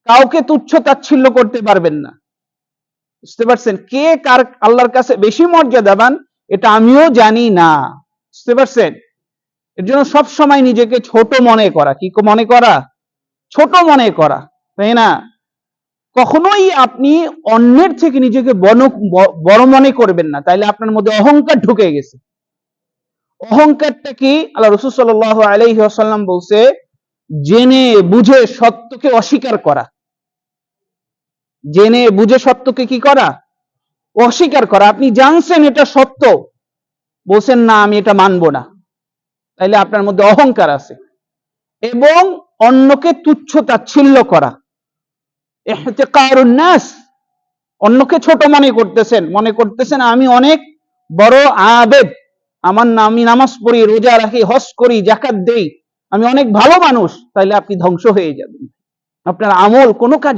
কাউকে তুচ্ছ তাচ্ছিল্য করতে পারবেন না। বুঝতে পারছেন? কে কার আল্লাহর কাছে বেশি মর্যাদাবান এটা আমিও জানি না। বুঝতে পারছেন? এর জন্য সব সময় নিজেকে ছোট মনে করা, কি মনে করা? ছোট মনে করা, তাই না? কখনোই আপনি অন্যের থেকে নিজেকে বড় মনে করবেন না, তাইলে আপনার মধ্যে অহংকার ঢুকে গেছে। অহংকারটা কি? আল্লাহ রাসূল সাল্লাল্লাহু আলাইহি ওয়াসাল্লাম বলছে, জেনে বুঝে সত্যকে অস্বীকার করা। জেনে বুঝে সত্যকে কি করা? অস্বীকার করা। আপনি জানছেন এটা সত্য, বলছেন না আমি এটা মানবো না, তাইলে আপনার মধ্যে অহংকার আছে। এবং অন্যকে তুচ্ছ তাচ্ছিল্য করা, ইহতিকারুন নাস, অন্যকে ছোট মনে করতেছেন আমি অনেক বড় আবেদ, আমি নামাজ পড়ি, রোজা রাখি, হজ করি, যাকাত দেই, আমি অনেক ভালো মানুষ, তাইলে আপনি ধ্বংস হয়ে যাবেন। আপনার আমল কোনো কাজে